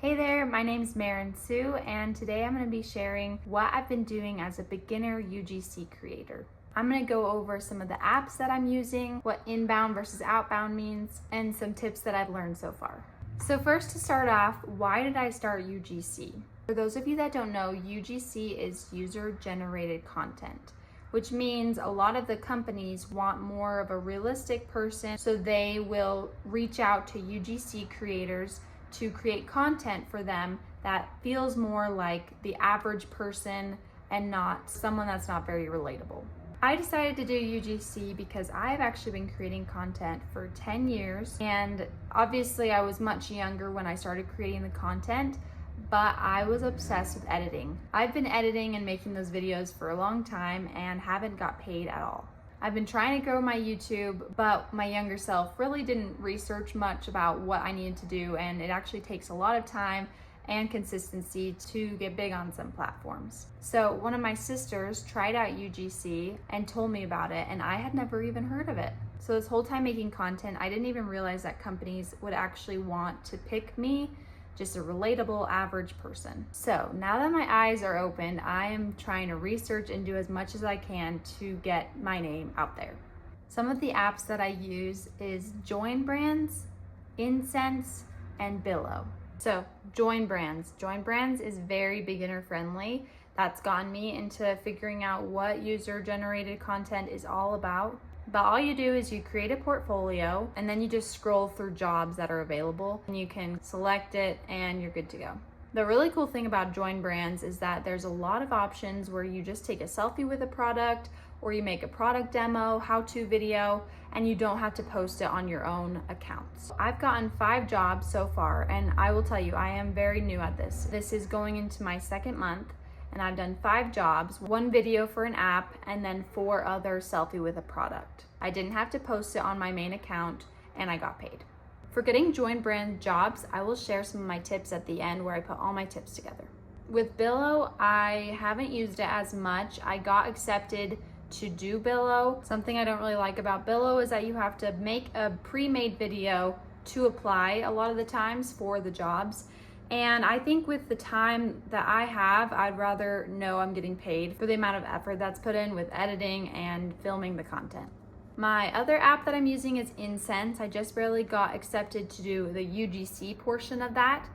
Hey there, my name's Maren Sue, and today I'm going to be sharing what I've been doing as a beginner UGC creator. I'm going to go over some of the apps that I'm using, what inbound versus outbound means, and some tips that I've learned so far. So first, to start off, why did I start UGC? For those of you that don't know, UGC is user-generated content, which means a lot of the companies want more of a realistic person, so they will reach out to UGC creators to create content for them that feels more like the average person and not someone that's not very relatable. I decided to do UGC because I've actually been creating content for 10 years, and obviously I was much younger when I started creating the content, but I was obsessed with editing. I've been editing and making those videos for a long time and haven't got paid at all. I've been trying to grow my YouTube, but my younger self really didn't research much about what I needed to do, and it actually takes a lot of time and consistency to get big on some platforms. So one of my sisters tried out UGC and told me about it, and I had never even heard of it. So this whole time making content, I didn't even realize that companies would actually want to pick me, just a relatable average person. So now that my eyes are open, I am trying to research and do as much as I can to get my name out there. Some of the apps that I use is JoinBrands, Insense, and Billo. So JoinBrands. JoinBrands is very beginner friendly. That's gotten me into figuring out what user-generated content is all about. But all you do is you create a portfolio and then you just scroll through jobs that are available and you can select it and you're good to go. The really cool thing about JoinBrands is that there's a lot of options where you just take a selfie with a product, or you make a product demo, how-to video, and you don't have to post it on your own accounts. I've gotten 5 jobs so far, and I will tell you, I am very new at this. This is going into my 2nd month, and I've done 5 jobs, 1 video for an app, and then 4 other selfie with a product. I didn't have to post it on my main account, and I got paid. For getting JoinBrand jobs, I will share some of my tips at the end where I put all my tips together. With Billo, I haven't used it as much. I got accepted to do Billo. Something I don't really like about Billo is that you have to make a pre-made video to apply a lot of the times for the jobs. And I think with the time that I have, I'd rather know I'm getting paid for the amount of effort that's put in with editing and filming the content. My other app that I'm using is Insense. I just barely got accepted to do the UGC portion of that.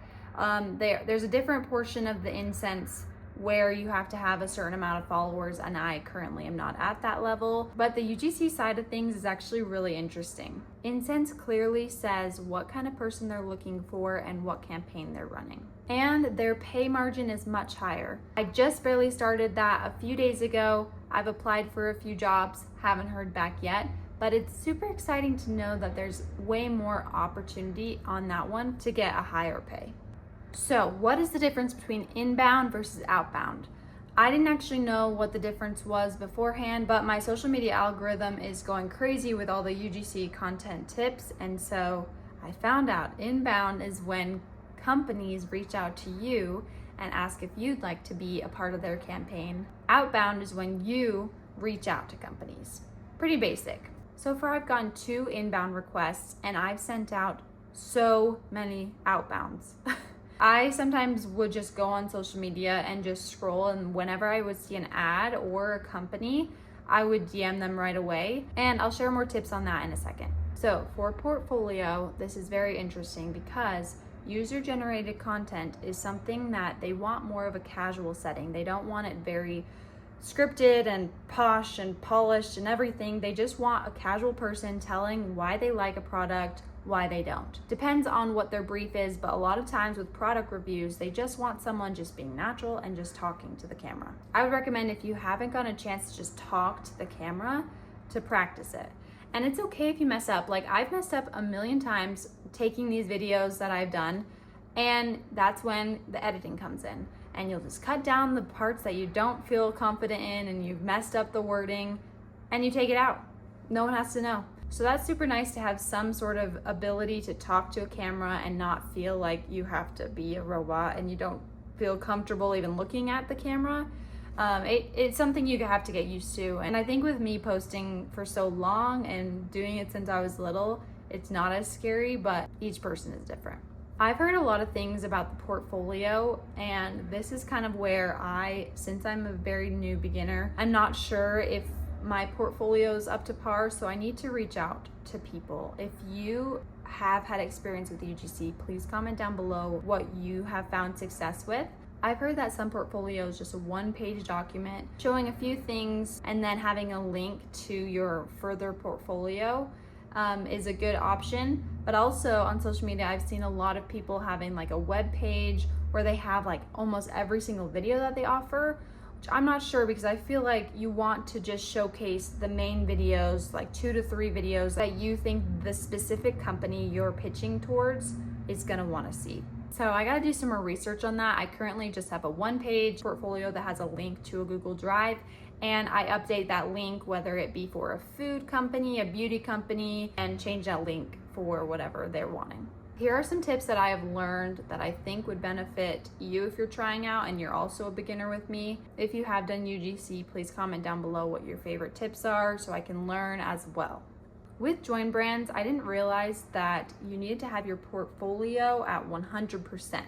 There's a different portion of the Insense where you have to have a certain amount of followers, and I currently am not at that level, but the UGC side of things is actually really interesting. Insense clearly says what kind of person they're looking for and what campaign they're running. And their pay margin is much higher. I just barely started that a few days ago. I've applied for a few jobs, haven't heard back yet, but it's super exciting to know that there's way more opportunity on that one to get a higher pay. So what is the difference between inbound versus outbound? I didn't actually know what the difference was beforehand, but my social media algorithm is going crazy with all the UGC content tips, and so I found out inbound is when companies reach out to you and ask if you'd like to be a part of their campaign. Outbound is when you reach out to companies. Pretty basic. So far I've gotten 2 inbound requests, and I've sent out so many outbounds. I sometimes would just go on social media and just scroll, and whenever I would see an ad or a company, I would DM them right away, and I'll share more tips on that in a second. So for portfolio, this is very interesting because user-generated content is something that they want more of a casual setting. They don't want it very scripted and posh and polished and everything. They just want a casual person telling why they like a product, why they don't. Depends on what their brief is, but a lot of times with product reviews, they just want someone just being natural and just talking to the camera. I would recommend, if you haven't gotten a chance to just talk to the camera, to practice it. And it's okay if you mess up. Like, I've messed up a million times taking these videos that I've done, and that's when the editing comes in. And you'll just cut down the parts that you don't feel confident in and you've messed up the wording, and you take it out. No one has to know. So that's super nice to have some sort of ability to talk to a camera and not feel like you have to be a robot and you don't feel comfortable even looking at the camera. It's something you have to get used to. And I think with me posting for so long and doing it since I was little, it's not as scary, but each person is different. I've heard a lot of things about the portfolio, and this is kind of where since I'm a very new beginner, I'm not sure if my portfolio is up to par, so I need to reach out to people. If you have had experience with UGC, please comment down below what you have found success with. I've heard that some portfolios, just a one-page document showing a few things and then having a link to your further portfolio is a good option. But also on social media, I've seen a lot of people having like a web page where they have like almost every single video that they offer, which I'm not sure, because I feel like you want to just showcase the main videos, like 2 to 3 videos that you think the specific company you're pitching towards is gonna wanna see. So I gotta do some more research on that. I currently just have a one-page portfolio that has a link to a Google Drive, and I update that link, whether it be for a food company, a beauty company, and change that link for whatever they're wanting. Here are some tips that I have learned that I think would benefit you if you're trying out and you're also a beginner with me. If you have done UGC, please comment down below what your favorite tips are so I can learn as well. With JoinBrands, I didn't realize that you needed to have your portfolio at 100%.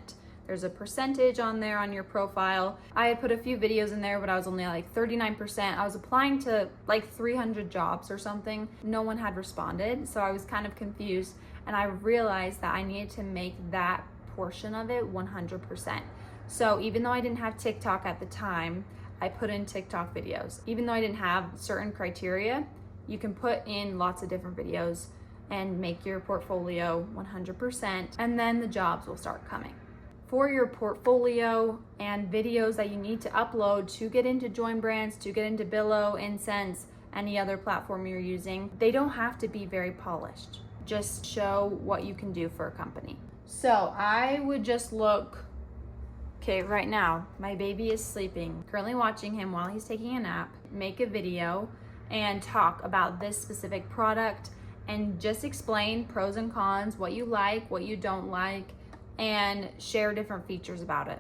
There's a percentage on there on your profile. I had put a few videos in there, but I was only like 39%. I was applying to like 300 jobs or something. No one had responded, so I was kind of confused. And I realized that I needed to make that portion of it 100%. So even though I didn't have TikTok at the time, I put in TikTok videos. Even though I didn't have certain criteria, you can put in lots of different videos and make your portfolio 100%, and then the jobs will start coming. For your portfolio and videos that you need to upload to get into JoinBrands, to get into Billo, Insense, any other platform you're using, they don't have to be very polished. Just show what you can do for a company. So I would just look, okay, right now, my baby is sleeping, currently watching him while he's taking a nap, make a video and talk about this specific product and just explain pros and cons, what you like, what you don't like, and share different features about it.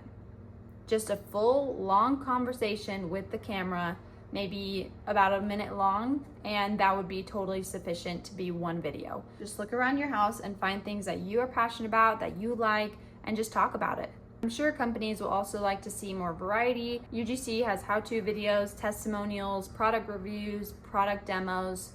Just a full long conversation with the camera, maybe about a minute long, and that would be totally sufficient to be one video. Just look around your house and find things that you are passionate about, that you like, and just talk about it. I'm sure companies will also like to see more variety. UGC has how-to videos, testimonials, product reviews, product demos,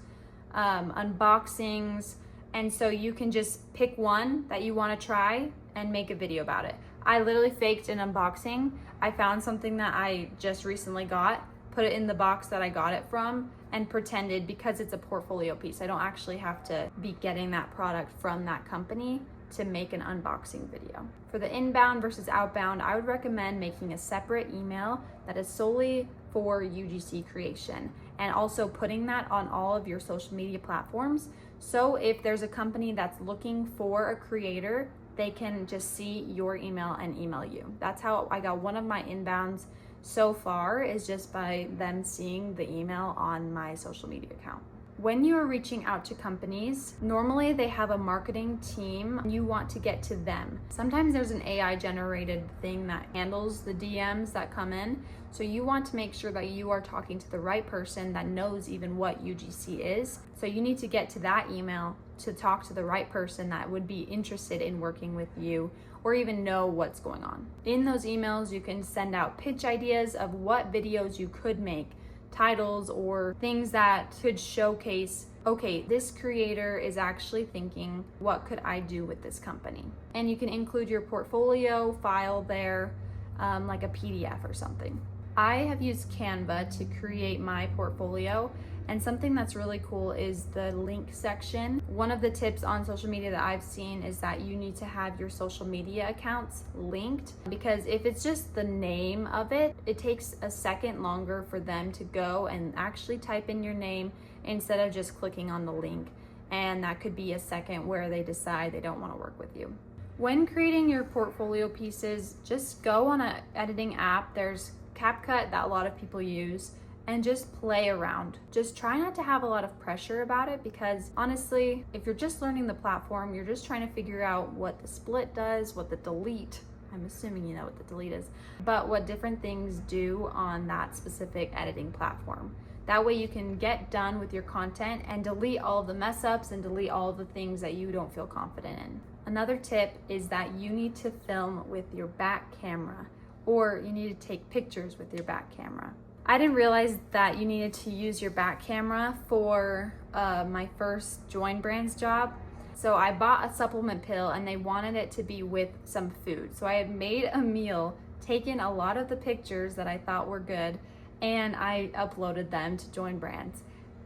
unboxings, and so you can just pick one that you want to try and make a video about it. I literally faked an unboxing. I found something that I just recently got, put it in the box that I got it from, and pretended, because it's a portfolio piece, I don't actually have to be getting that product from that company to make an unboxing video. For the inbound versus outbound, I would recommend making a separate email that is solely for UGC creation, and also putting that on all of your social media platforms. So if there's a company that's looking for a creator, they can just see your email and email you. That's how I got one of my inbounds so far, is just by them seeing the email on my social media account. When you are reaching out to companies, normally they have a marketing team. You want to get to them. Sometimes there's an AI generated thing that handles the DMs that come in. So you want to make sure that you are talking to the right person that knows even what UGC is. So you need to get to that email to talk to the right person that would be interested in working with you or even know what's going on. In those emails, you can send out pitch ideas of what videos you could make, titles or things that could showcase, okay, this creator is actually thinking, what could I do with this company? And you can include your portfolio file there, like a PDF or something. I have used Canva to create my portfolio, and something that's really cool is the link section. One of the tips on social media that I've seen is that you need to have your social media accounts linked, because if it's just the name of it, it takes a second longer for them to go and actually type in your name instead of just clicking on the link. And that could be a second where they decide they don't want to work with you. When creating your portfolio pieces, just go on an editing app. There's CapCut that a lot of people use, and just play around. Just try not to have a lot of pressure about it, because honestly, if you're just learning the platform, you're just trying to figure out what the split does, what the delete, I'm assuming you know what the delete is, but what different things do on that specific editing platform. That way you can get done with your content and delete all of the mess ups and delete all of the things that you don't feel confident in. Another tip is that you need to film with your back camera, or you need to take pictures with your back camera. I didn't realize that you needed to use your back camera for my first JoinBrands job. So I bought a supplement pill and they wanted it to be with some food. So I had made a meal, taken a lot of the pictures that I thought were good, and I uploaded them to JoinBrands.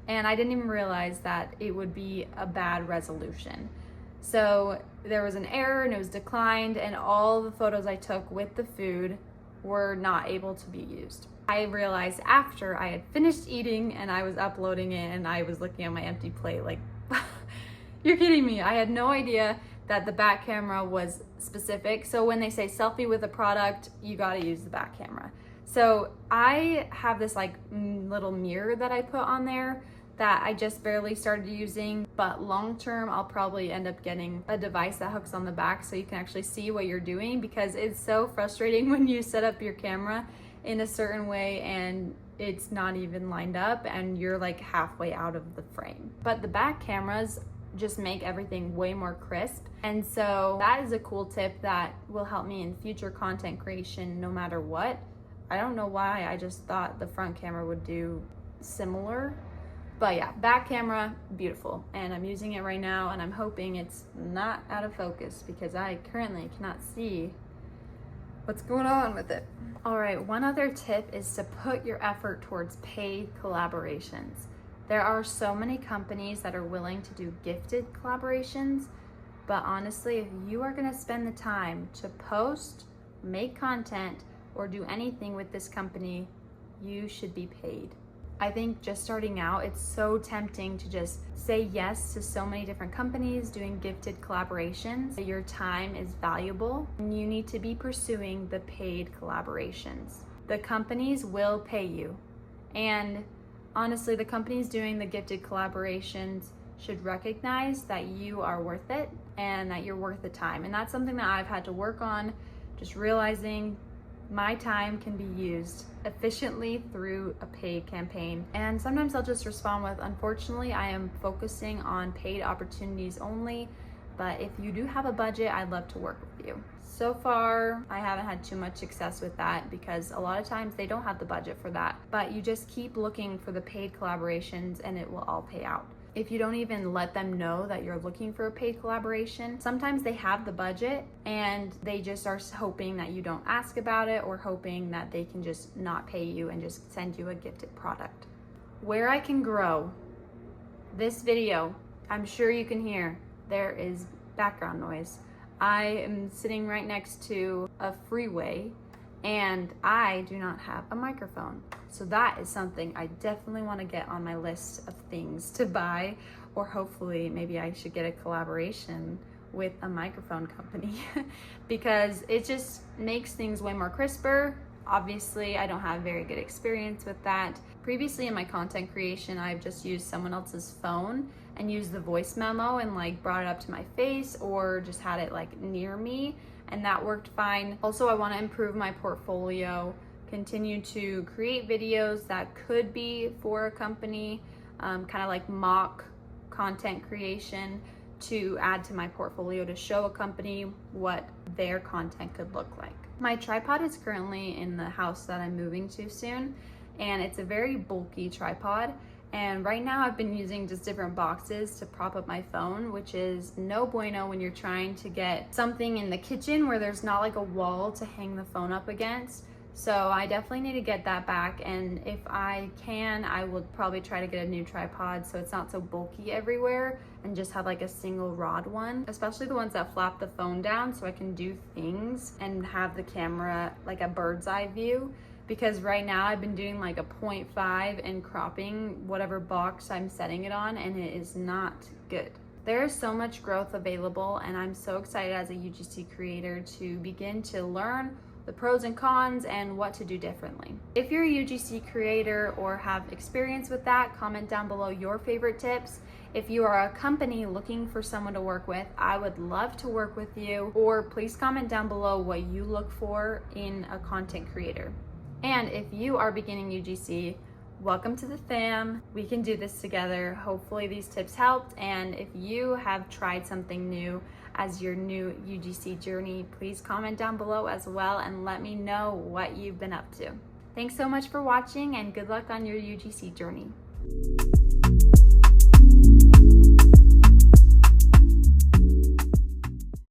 And I didn't even realize that it would be a bad resolution. So there was an error and it was declined, and all the photos I took with the food were not able to be used. I realized after I had finished eating and I was uploading it and I was looking at my empty plate like, you're kidding me. I had no idea that the back camera was specific. So when they say selfie with a product, you gotta use the back camera. So I have this like little mirror that I put on there that I just barely started using, but long term I'll probably end up getting a device that hooks on the back so you can actually see what you're doing, because it's so frustrating when you set up your camera in a certain way and it's not even lined up and you're like halfway out of the frame. But the back cameras just make everything way more crisp, and so that is a cool tip that will help me in future content creation no matter what. I don't know why, I just thought the front camera would do similar. But yeah, back camera, beautiful. And I'm using it right now and I'm hoping it's not out of focus because I currently cannot see what's going on with it. All right, one other tip is to put your effort towards paid collaborations. There are so many companies that are willing to do gifted collaborations, but honestly, if you are gonna spend the time to post, make content, or do anything with this company, you should be paid. I think just starting out, it's so tempting to just say yes to so many different companies doing gifted collaborations. Your time is valuable and you need to be pursuing the paid collaborations. The companies will pay you. And honestly, the companies doing the gifted collaborations should recognize that you are worth it and that you're worth the time. And that's something that I've had to work on, just realizing my time can be used efficiently through a paid campaign. And sometimes I'll just respond with, unfortunately, I am focusing on paid opportunities only, but if you do have a budget, I'd love to work with you. So far, I haven't had too much success with that because a lot of times they don't have the budget for that, but you just keep looking for the paid collaborations and it will all pay out. If you don't even let them know that you're looking for a paid collaboration, sometimes they have the budget and they just are hoping that you don't ask about it, or hoping that they can just not pay you and just send you a gifted product. Where I can grow, this video, I'm sure you can hear, there is background noise. I am sitting right next to a freeway and I do not have a microphone. So that is something I definitely want to get on my list of things to buy, or hopefully maybe I should get a collaboration with a microphone company because it just makes things way more crisper. Obviously, I don't have very good experience with that. Previously in my content creation, I've just used someone else's phone and used the voice memo and like brought it up to my face or just had it like near me, and that worked fine. Also, I want to improve my portfolio, continue to create videos that could be for a company, kind of like mock content creation to add to my portfolio to show a company what their content could look like. My tripod is currently in the house that I'm moving to soon, and it's a very bulky tripod. And right now I've been using just different boxes to prop up my phone, which is no bueno when you're trying to get something in the kitchen where there's not like a wall to hang the phone up against. So I definitely need to get that back, and if I can, I will probably try to get a new tripod so it's not so bulky everywhere and just have like a single rod one, especially the ones that flap the phone down so I can do things and have the camera like a bird's eye view. Because right now I've been doing like a 0.5 and cropping whatever box I'm setting it on, and it is not good. There is so much growth available, and I'm so excited as a UGC creator to begin to learn the pros and cons and what to do differently. If you're a UGC creator or have experience with that, comment down below your favorite tips. If you are a company looking for someone to work with, I would love to work with you, or please comment down below what you look for in a content creator. And if you are beginning UGC Welcome to the fam. We can do this together. Hopefully these tips helped, and if you have tried something new as your new UGC journey, please comment down below as well and let me know what you've been up to. Thanks so much for watching and good luck on your UGC journey.